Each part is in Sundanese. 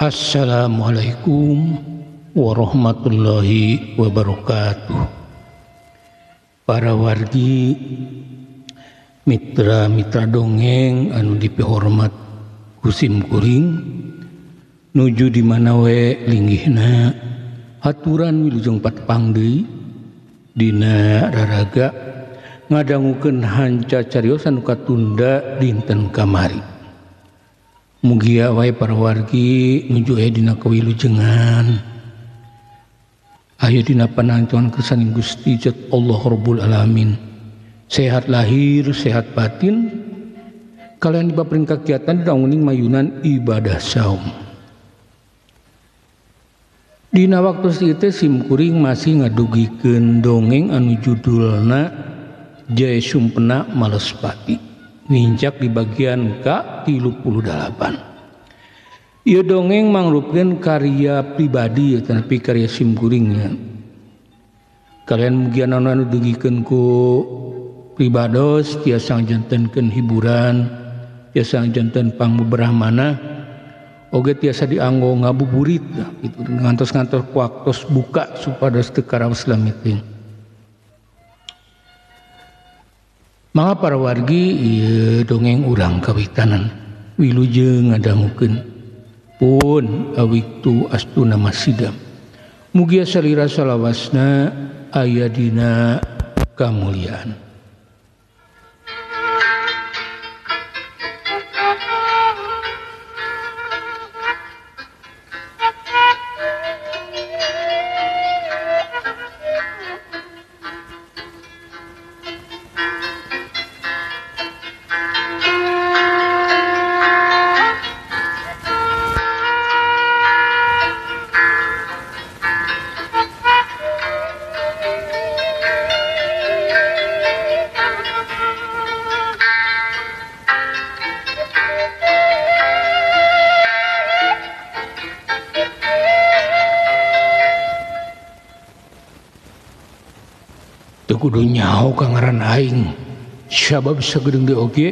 Assalamualaikum warahmatullahi wabarakatuh. Para wargi mitra-mitra dongeng anu dipihormat kusim kuring nuju di mana we linggihna aturan wilujeng patepang deui dina raraga ngadangukeun hanca cariosan nu katunda dinten kamari. Mugia wae para wargi nuju dina kawilujengan. Ayo dina panantuan kersaning Gusti Jat Allah Rabbul Alamin. Sehat lahir, sehat batin. Kalian dipaparin kegiatan dauning mayunan ibadah saum. Dina waktu situ simkuring masih ngadugikeun dongeng anu judulna Jaya Sumpena Malespati. Nincak di bagian ke-38. Ieu dongeng mangrupkeun karya pribadi tapi karya simkuringnya. Kalian mugian anu dugikeun ku pribados tiasa ngajantenkeun hiburan, tiasa ngajanten pangbebrahmana, oge tiasa dianggo ngabuburit gitu ngantos-ngantos kuaktos buka supados teu karaos lamiting. Mangga para wargi ieu dongeng urang kawitanan wilujeng ngadangukeun pun awiktu astuna masidam. Mugia salira salawasna aya dina kamuliaan. Kudu nyaho ka ngaran aing sabab sagedeng di oge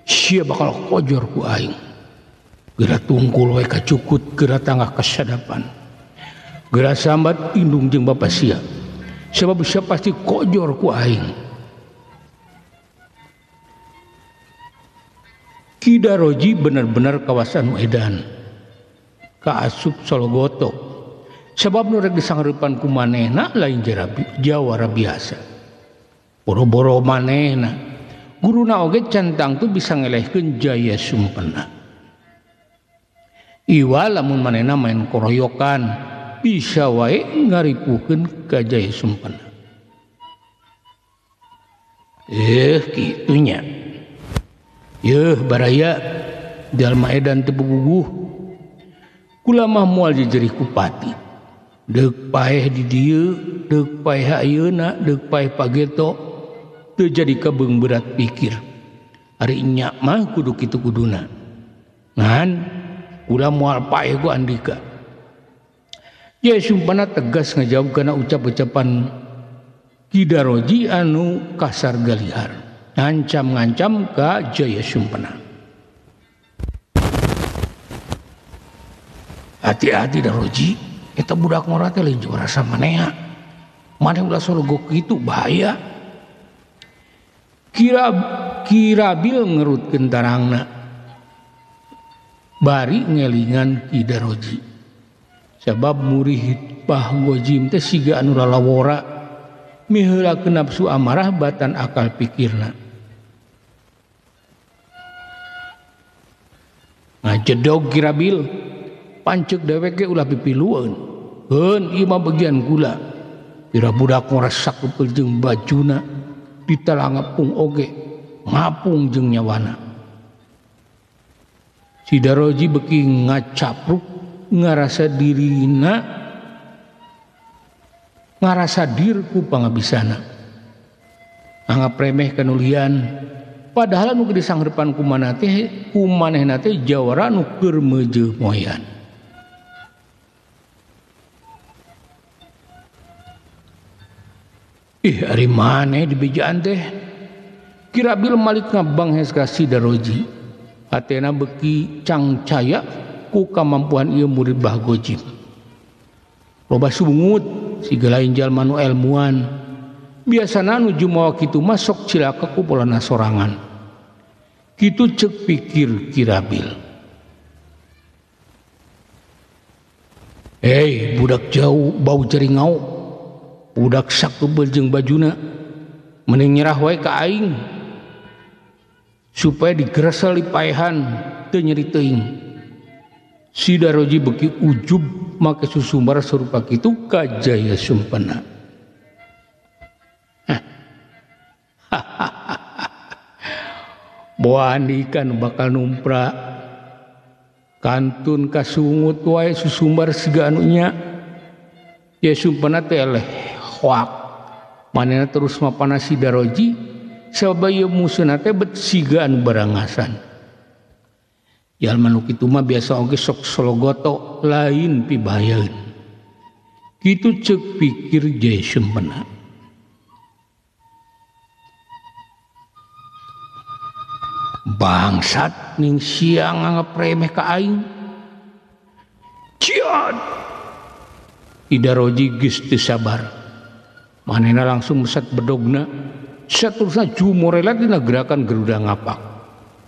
sia bakal kojor ku aing geura tungkul we kacukut geura tangah kasadapan geura sambat indung jeung bapa sia sabab sia pasti kojor ku aing. Kidaroji bener-bener kawasan edan kaasup Sologoto sebab nu rek disangeurepan ku manehna lain jawara biasa. Boro-boro manehna guruna oge cantang tu bisa ngelehkeun Jaya Sumpena. Iwa lamun manehna main koroyokan bisa wae ngaripukeun ka Jaya Sumpena. Kitunya. Baraya jalma edan teu bubuguh. Kula mah moal jejerih ku pati. Deuk paeh di dieu, deuk paeh ayeuna, deuk paeh pageto, teu jadi kabeung berat pikir. Ari nya mah kudu kitu kuduna. Ngan kula moal paeh ku andika. Jaya Sumpena tegas ngajawab kana ucap-ucapan Kidaroji anu kasar galihar. Ngancam-ngancam ka Jaya Sumpena. Hati-hati Daroji. Eta budak ngora teh lain juara sama manehna. Maneh ulah Sologo kitu bahaya. Kirabil ngerutkeun tarangna. Bari ngelingan Kidaroji. Sabab murid Bahgojim teh siga anu lalawora miheulakeun nafsu amarah batan akal pikirna. Ngajedog Kirabil pancek dewek ge ulah pipilueun. Heun ieu mah bagian kula. Pira budak ngarasak jeung bajuna ditalangapung oge ngapung jeung nyawana. Si Daroji beuki ngacapruk ngarasa dirina ngarasa dir ku pangabisana. Anggap remeh kanulian padahal anu disangeurepan ku manehna teh jawara nu keur meujeuh moyan. Ari maneh di bijaan teh Kirabil malik ngabanghes ka si Daroji. Hatena beki cangcaya ku kamampuan ieu murid Bah Gojim. Loba sungut siga lain jalma nu elmuan. Biasana nuju mawa kitu mah sok cilaka ku polana sorangan. Kitu ceuk pikir Kirabil. Hei budak jauh bau jaringau. Budak sakeubeul jeung bajuna. Mending nyerah wae ka aing. Supaya digeresel di paehan teu nyeri teuing. Si Daroji beki ujub make susumbar sarupa kitu ka Jaya Sumpena. Boani kan bakal numpra kantun kasungut wae susumbar siga anu nya. Ya Sumpena teh eleh hoak. Manehna terus mapana si Daroji sabab ieu musuhna teh bet siga anu barangasan. Jalma nu kitu mah biasa oge sok sologoto lain pibahayaeun. Kitu ceuk pikir Jaya Sumpena. Bangsat ning siang nganggep remeh ka aing. Ciat. Daroji geus teu sabar. Manehna langsung mesat bedogna. Saterusna jumorelat dina gerakan Garuda Ngapak.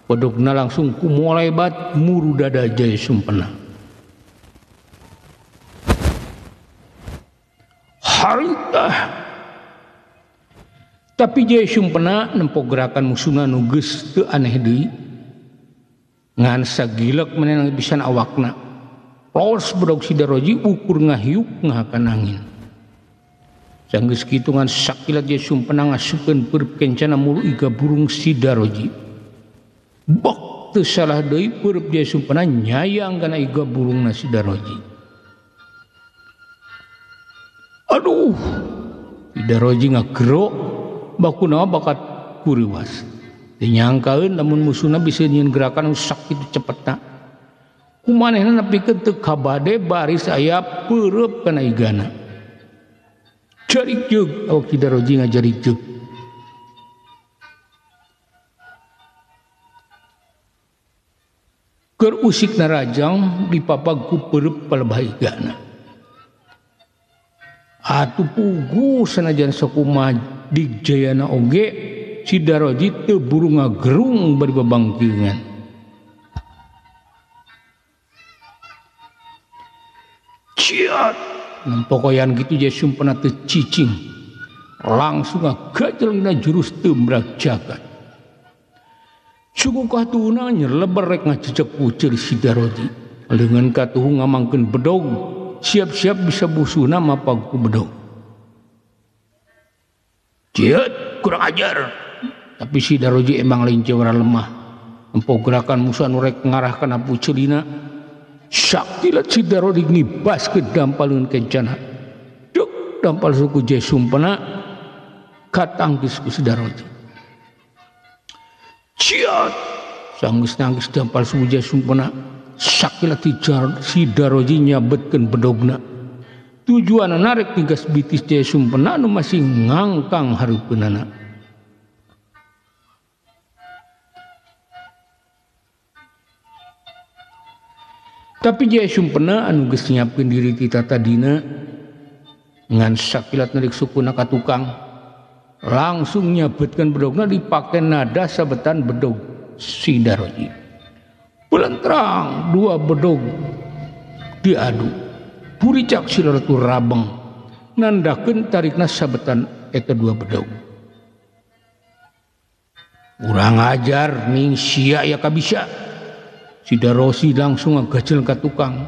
Bedogna langsung kumolebat muru dada Jaya Sumpena. Haritah. Tapi Jaya Sumpena nempo gerakan musuhna nu geus teu aneh deui. Ngan sagilek menenang pisan awakna. Los bedog si Daroji ukur ngahiuk ngahakan angin. Sanggeus kitu ngan sakilat Jaya Sumpena ngasupkeun peureup kencana mulu iga burung si Daroji. Bok teu salah deui peureup Jaya Sumpena nyayang kana iga burungna si Daroji. Aduh, si Daroji ngagero bakuna bakat kuriwas. Teu nyangkaeun lamun musuhna bisa nyieun gerakan sak kitu cepetna. Kumanehna nepikeun teu kabade baris aya peureup kana igana. Jarik jeug awak si Daroji ngajarik jeug. Keur usikna rajang dipapag ku peureup palebaigana. Atuh puguh sanajan sakumaha digjayana oge si Daroji teu buru ngagerung bari babangkiringan. Ciat nempokoyan gitu Jaya Sumpena teu cicing. Langsung ngagajelna jurus tembrak jagat. Suku katuhuna nyerleber rek ngacecek puceur si Daroji. Leungeun katuhu ngamangkeun bedog, siap-siap bisa busuhna mapag ku bedog. Ciat kurang ajar. Tapi si Daroji emang lain cewara lemah. Empo gerakan musuh anu rek ngarahkan puceurina. Sakilat si Daroji ngibas ke dampalun kencana. Duk dampal suku Jaya Sumpena katangkis ku si Daroji. Ciat sanggeus nangkis dampal suku Jaya Sumpena. Sakilat si Daroji nyabetkeun bedogna. Tujuanna narek tingkas bitis Jaya Sumpena anu masih ngangkang hareupeunana. Tapi Jaya Sumpena anu geus nyiapkeun diri ti tadina ngan sakilat narik sukuna ka tukang langsung nyabetkeun bedogna dipake nada sabetan bedog si Daroji. Pelentrang dua bedog diadu. Puricak siloratu rabeng nandakeun tarikna sabetan eta dua bedog. Urang ajar ning sia ya kabisa. Si Daroji langsung ngagajel ka tukang.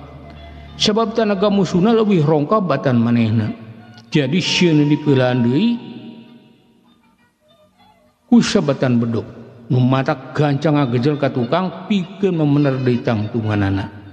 Sabab tanaga musuhna leuwih rongka batan manehna. Jadi sieun dipeulaan deui ku sabatan bedog. Nu matak gancang ngagajel ka tukang pikeun memener deui tangtunganana.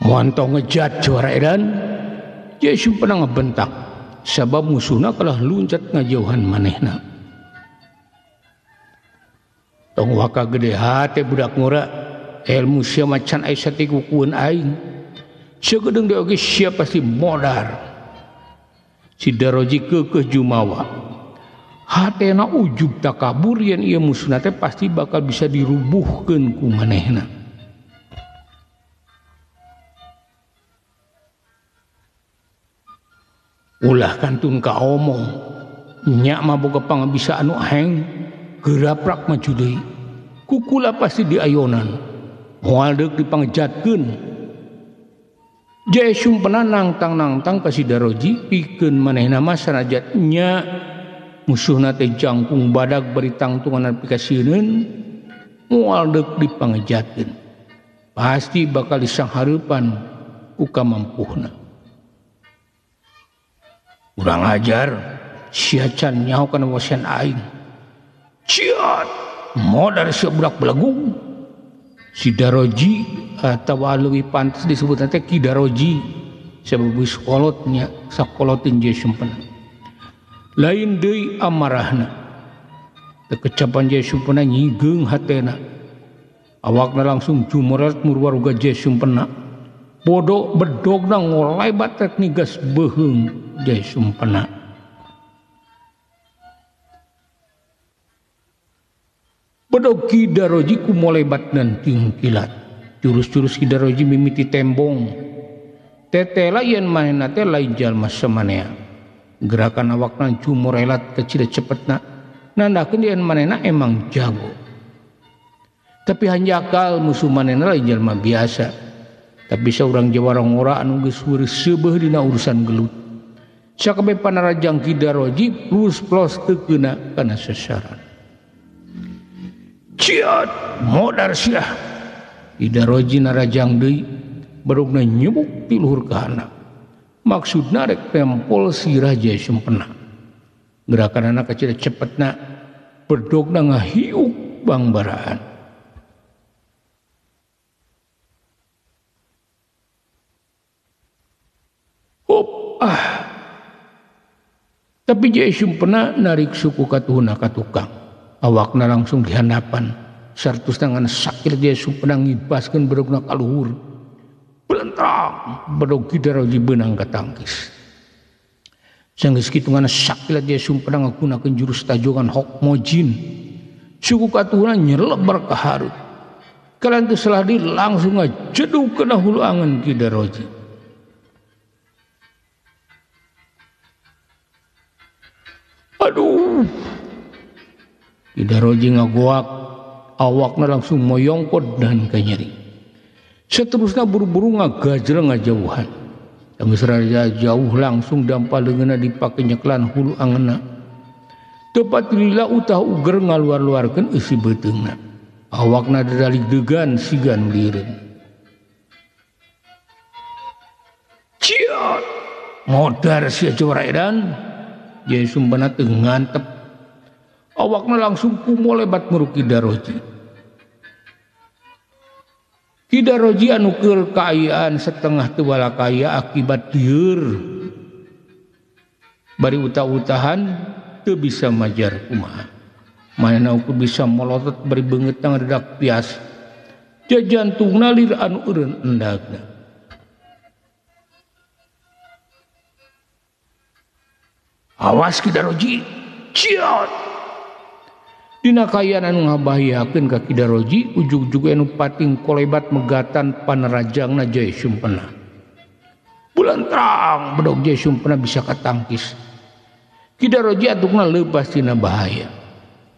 Moantong ngejat juara edan Jaya Sumpena ngebentak sabab musuhna kalah luncat ngajauhan manehna. Tong waka gede hate budak ngora ilmu sia macan ai satikukueun aing. Sagedeung dia oge sia pasti modar. Si Daroji keukeuh jumawa. Hatena ujub takabur yen ieu musuhna teh pasti bakal bisa dirubuhkeun ku manehna. Ulah kantun ka omong nya mah boga pangabisa anu heng geraprak maju deui kukula pasti diayonan moal deuk dipangjatkeun. Jaya Sumpena nangtang ka si Daroji pikeun manehna mah sanajat nya musuhna teh jangkung badag bari tangtungan pikasieun moal deuk dipangjatkeun pasti bakal disanghareupan ku kamampuhna. Urang ajar sia can nyaho kana wasian aing. Ciat modal sia budak belagung. Si Daroji atawa leuwih pantes disebut teh Ki Daroji sabab geus kolotnya sakolotin Jaya Sumpena. Lain deui amarahna. Teu kecapan Jaya Sumpena nyigeung hatena. Awakna langsung jumeret murwaruga Jaya Sumpena. Bodo bedogna ngolebat rek nigas beheung Jaya Sumpena. Bedog Ki Daroji ku molebat dan tingkilat. Jurus-jurus Ki Daroji mimiti tembong. Tetela yen manehna teh lain jalma samanea. Gerakan awakna jumorelat kecil cepetna. Nandakeun yen manehna emang jago. Tapi hanjakal musuh manehna lain jalma biasa. Tapi saurang jawarang ora anu geus weureus seubeuh dina urusan gelut. Sakabeh panarajang Ki Daroji plus plos teu keuna kana sasaran. Ciat modar sia. Ki Daroji narajang deui barogna nyebuk ti luhur kahana. Maksudna rek tempol sirah Jaya Sumpena. Gerakanana kecil cepetna berdogna ngahiuk bangbaraan. Tapi Jaya Sumpena narik suku katuhuna ka tukang. Awakna langsung dihandapan. Sartus tangan sakit Jaya Sumpena ngibaskeun bedogna ka luhur. Belentrang bedog Ki Daroji beunang katangkis. Sanggeus kitu ngana sakit Jaya Sumpena ngagunakeun jurus tajongan Hokmojin. Suku katuhuna nyelebar ka hareup. Kalantu salah deui langsung ngajedug kana hulu angeun Ki Daroji. Aduh, Ki Daroji ngagoak, awakna langsung moyongkot dan kanyeri. Seterusnya buru-buru ngagajreng ngajauhan. Geus raja jauh langsung dampaleungeunna dipake nyeklan hulu angeunna. Tepat lila utah uger ngaluar-luarkeun eusi beuteungna. Awakna dadalik degan sigan lireun. Ciat, modar sia juara edan. Jaya Sumpena teu ngantep. Awakna langsung kumolebat muru Ki Daroji. Ki Daroji anu keur kaayaan setengah teu walakaya akibat lieur. Bari utah-utahan teu bisa majar kumaha. Manehna ukur bisa molotot bari beungeut ngadadak pias. Jajantungna lir anu eureun endagna. Awas Ki Daroji, ciat. Dina kaayaan anu ngabahayakeun ka Ki Daroji, ujug-ujug anu pating kolebat megatan panerajangna Jaya Sumpena. Bulan terang bedog Jaya Sumpena bisa katangkis. Ki Daroji atukna leupas tina bahaya.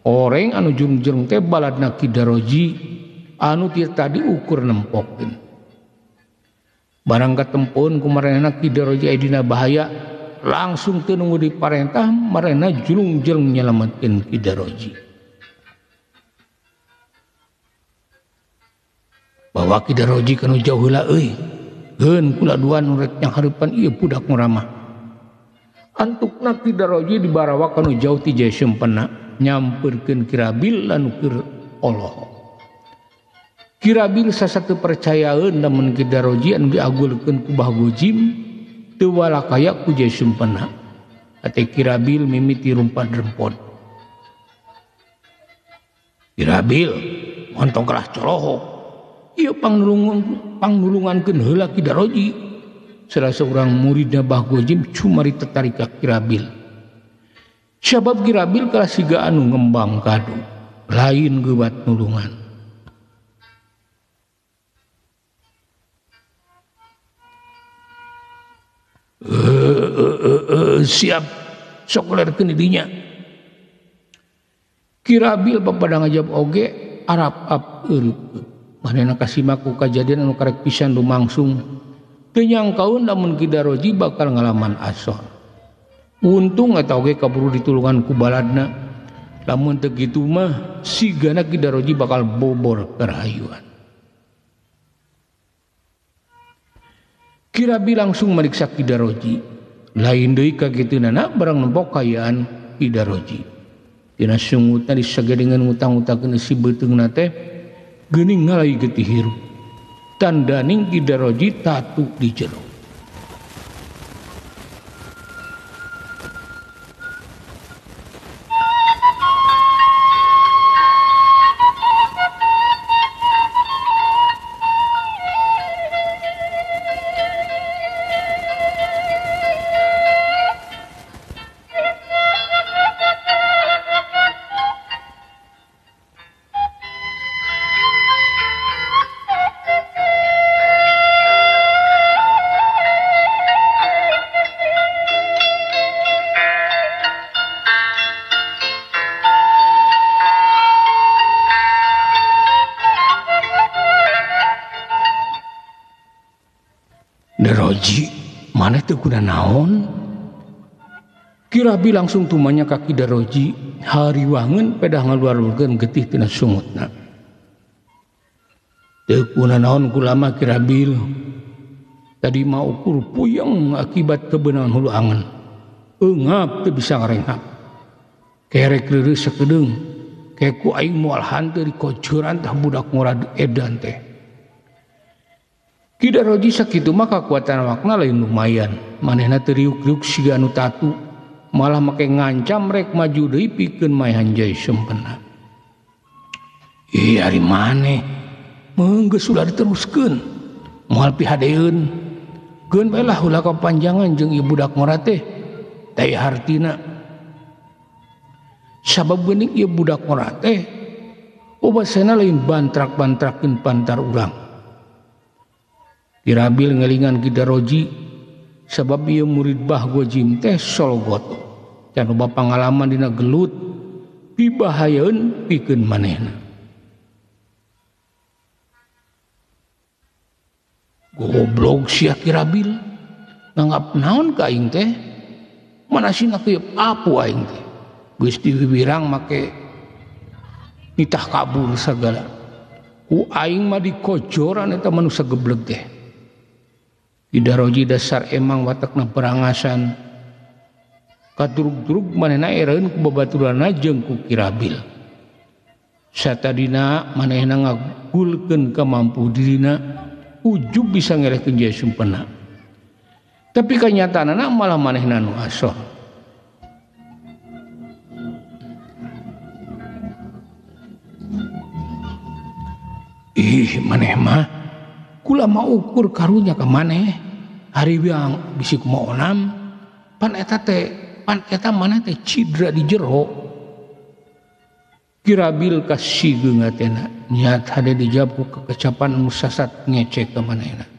Oreng anu jurung-jurung teh baladna Ki Daroji anu tir tadi ukur nempokeun. Barang katempoeun ku maranehna Ki Daroji aya dina bahaya. Langsung teu nunggu diparentah marana julung-julung nyelametkeun Ki Daroji. Bawa Ki Daroji kanu jauh heula euy. Geun kula duan nu rek nyanghareupan ieu budak muramah. Antukna Ki Daroji dibarawa kanu jauh ti Jaya Sumpena nyampeurkeun Ki Rabil anu keur oloh. Kirabil sasatu percayaan lamun Kidaroji anu diagulkeun ku Bah Gojim teu walakaya ku Jai Sumpena. Ate Kirabil mimiti rumpat rempot. Kirabil montong kelah colohok. Ieu pangnulungankeun heula Kidaroji. Salah seorang muridna Bah Gojim cumari tertarik ka Kirabil. Sabab Kirabil kalah siga anu ngembang kadu, lain geubat nulungan. Siap sok lerkeun didinya. Kirabil bapada ngajab oge arap eureuk. Manehna kasimak ku kajadian anu karek pisan lumangsung. Teu nyangkaeun lamun Kidaroji bakal ngalaman asor. Untung eta oge kaburu ditulungan ku baladna. Lamun teu kitu mah sigana Kidaroji bakal bobor karahayuan. Kirabil langsung meriksa Kidaroji. Lain deui kageteunana barang nempok kayaan Kidaroji. Dina sungutna disagedengan ngutang-utangkeun si beuteungna teh geuning ngalai getih hirup. Tandaning Kidaroji tatu di jero. Daroji, maneh teu kuna naon? Kirabil langsung tumanya ka Kidaroji, hariwangeun pedah ngaluarkeun getih tina sungutna. Teu kuna naon kula mah Kirabil. Tadi mah ukur puyeng akibat kebenaran hulu angen. Eungap teu bisa ngarenghap. Kerek leureus sakedeung, keku aing moal hanteu di kocoran tah budak ngorad edan teh. Kidaroji sakitu mah kakuatan awakna lain lumayan. Manehna teu riuk-riuk siga anu tatu, malah make ngancam rek maju deui pikeun maehan Jai Sumpena. Ih ari maneh? Meunggeus ulah diteruskeun. Moal pihadeun. Geun bae lah ulah kapanjangan jeung ieu budak ngora teh. Teu hartina. Sabab geuning ieu budak ngora teh obasena lain bantrak-bantrakeun pantar urang. Kirabil ngelingan Kidaroji sabab ieu murid Bah Gojim teh solgot can loba pangalaman dina gelut pibahayeun pikeun manehna. Goblok sia Kirabil nganggap naon ka aing teh manasina kieu apu aing teh geus diwirang make nitah kabur sagala ku aing mah dikocoran eta manusia geblek teh. Kidaroji dasar emang watakna perangasan kadurug-durug manehna ereun ku babaturanna jeung ku Kirabil. Satadina manehna ngagulkeun kamampu dirina ujug bisa ngelehkeun Jai Sumpena. Tapi kanyataanna malah manehna nu asor. Ih maneh mah kula mau ukur karunya ka maneh hari yang bisi kumaonam pan eta maneh teh cidra di jero. Kirabil kasih atena niat hade dijawab ku kekecapan anu sasat ngecek ka manehna.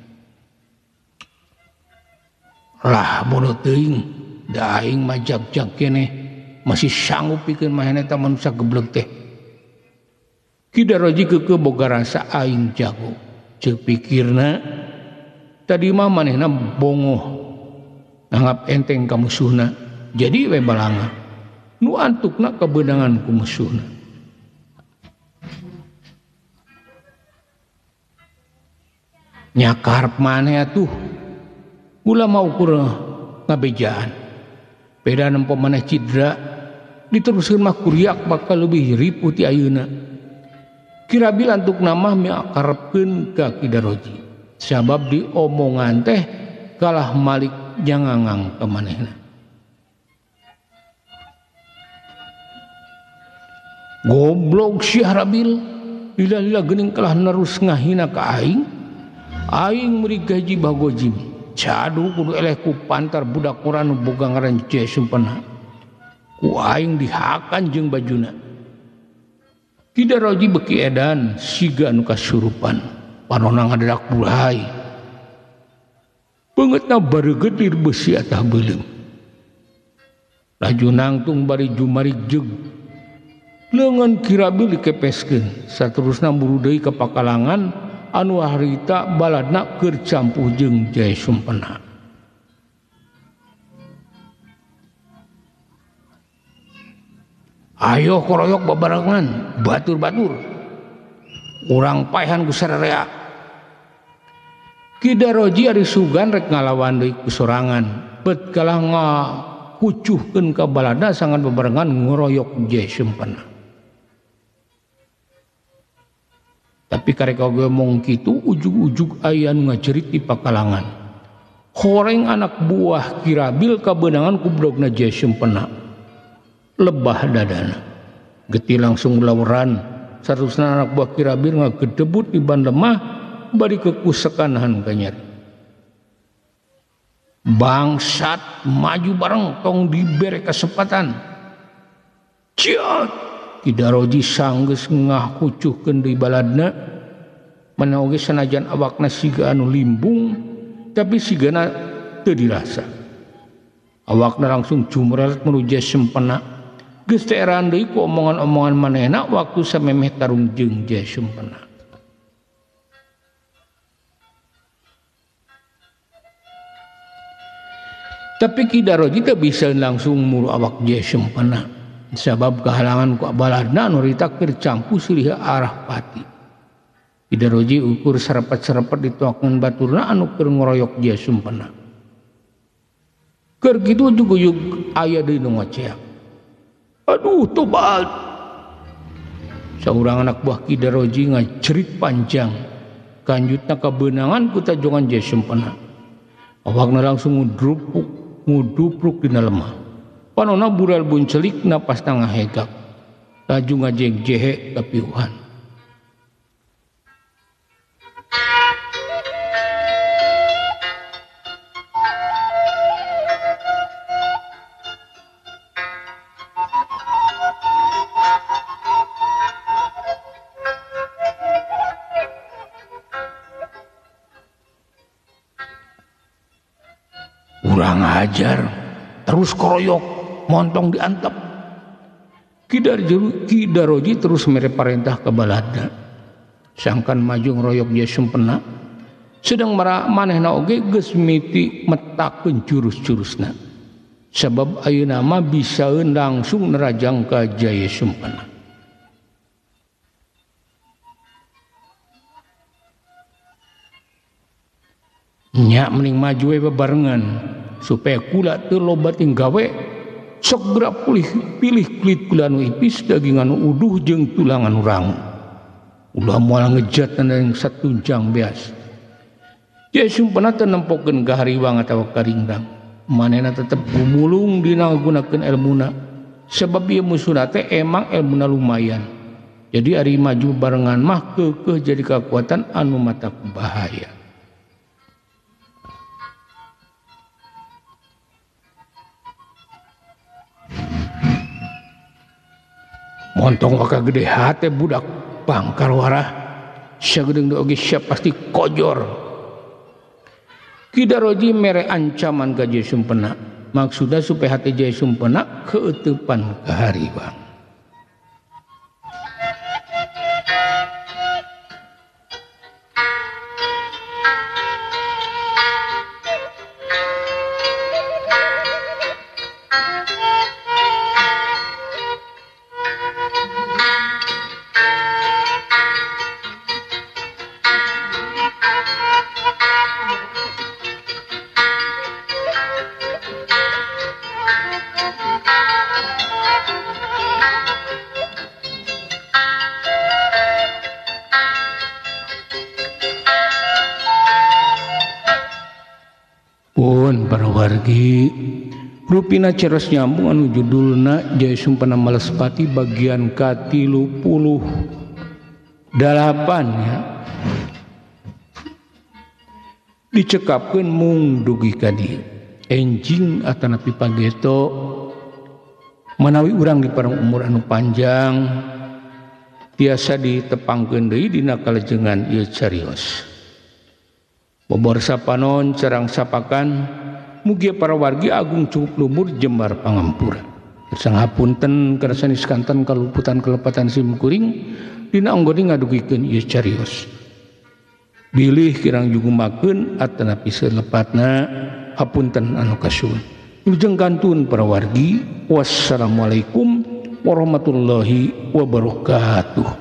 Lah bodoh teuing da aing mah jag-jag keneh masih sanggup pikeun manehna eta manusia geblek teh. Kidaroji keukeuh boga rasa aing jago. Ceuk pikirna tadi mah manehna bongoh nganggap enteng ka musuhna jadi we balanga nu antukna kebeunangan ku musuhna. Nyakarep maneh atuh ulah mau ukur ngabejaan beda nempo maneh cidra diteruskeun mah kuriak bakal lebih ripuh ti ayeuna. Kirabil antuk nama miakarepkeun ka Kidaroji sabab di omongan teh kalah Malik jangangang ka manehna. Goblok si Harabil lila-lila geuning kalah nerus ngahina ka aing meuri gaji bagojim cadu kudu eleh ku pantar budak Quran boga ngaran Jaya Sumpena ku aing dihakan jeung bajuna. Kidaroji beki edan siga anu kasurupan panonna ngadadak bulai beungeutna bareugeut di besi atah beuleum laju nangtung bari jumarig jeung leungeun Kirabil dikepeskeun saterusna buru deui ka pakalangan anu harita baladna keur campuh jeung Jaya Sumpena. Ayo koroyok babarengan batur-batur urang paehan ku sararea. Kidaroji ari sugan rek ngalawan deui ku sorangan bet kalah ngakucuhkeun ka baladna sangan babarengan ngoroyok Jaya Sumpena. Tapi karek ngomong kitu ujug-ujug aya nu ngajerit di pakalangan horeng anak buah Kirabil kabeunangan ku budagna Jaya Sumpena lebah dadana geti langsung lauran saterusna anak buah Kirabil ngagedebut di ban lemah bari kekusekanan kanyar bangsat maju bareng tong dibere kesempatan ciat Kidaroji sanggeus ngakucuhkeun deui baladna mana oge sanajan awakna siga anu limbung tapi sigana teu dirasa awakna langsung jumrat menuju Sumpena. Geus teh eran deui ku omongan-omongan manehna waktu samemeh tarung jeung Jaya Sumpena. Tapi Kidaroji teu bisa langsung muru awak Jaya Sumpena sabab kehalangan ku baladna anu rita keur campuh silih arah pati. Kidaroji ukur serepet-serepet dituakeun baturna anu keur ngoroyok Jaya Sumpena. Keur kitu ujug-ujug aya deui nu ngoceak. Aduh tobat. Saurang anak buah Kidaroji ngajerit panjang. Kanjutna kabeunangan ku tajongan Jaya Sumpena. Awakna langsung ngudupruk dina lemah. Panonna bural buncelik napas tangah hegak. Laju ngajeg-jehe kapiuhan. Kurang ajar terus koroyok montong diantep. Kidaroji terus mere parentah ke baladna sangkan maju ngeroyok Jaya Sumpena sedang manehna oge geus miti metakeun jurus-jurusna sabab ayeuna mah bisaeun langsung nerajang ka Jaya Sumpena. Nya mending maju we bebarengan supaya kula teu loba ting gawe segera pilih kulit kula anu ipis daging anu uduh jeung tulang anu rangu ulah moal ngejat yang satunjang beas. Jaya Sumpena teu nempokeun kahariwang atawa karingrang manehna tetep gumulung dina ngagunakeun elmuna sebab ieu musuhna teh emang elmuna lumayan jadi ari maju barengan mah keukeuh jadi kekuatan anu mata bahaya. Montong waka gede hate budak pangkar warah sagedeung oge siap pasti kojor. Kidaroji mere ancaman ka Jaya Sumpena maksudna supaya hati Jaya Sumpena keeutupan kahariwang. Pun para wargi rupina ceros nyambung anu judulna Jaya Sumpena Malespati bagian ke-38 ya. Dicekapkeun mung dugi ka dieu enjing atanapi pageto manawi urang di parang umur anu panjang tiasa ditepangkeun deui dina kalejengan ieu carios. Bobor sapanon carang sapakan mugia para wargi agung cukup lumur jembar pangampura. Sangapunten kana sanes kanten kaluputan kelepatan simkuring dina anggone ngadugikeun ieu carios. Bilih kirang jugumakeun atanapi selepatna hapunten anu kasuhun. Wilujeng kantun para wargi. Wassalamualaikum warahmatullahi wabarakatuh.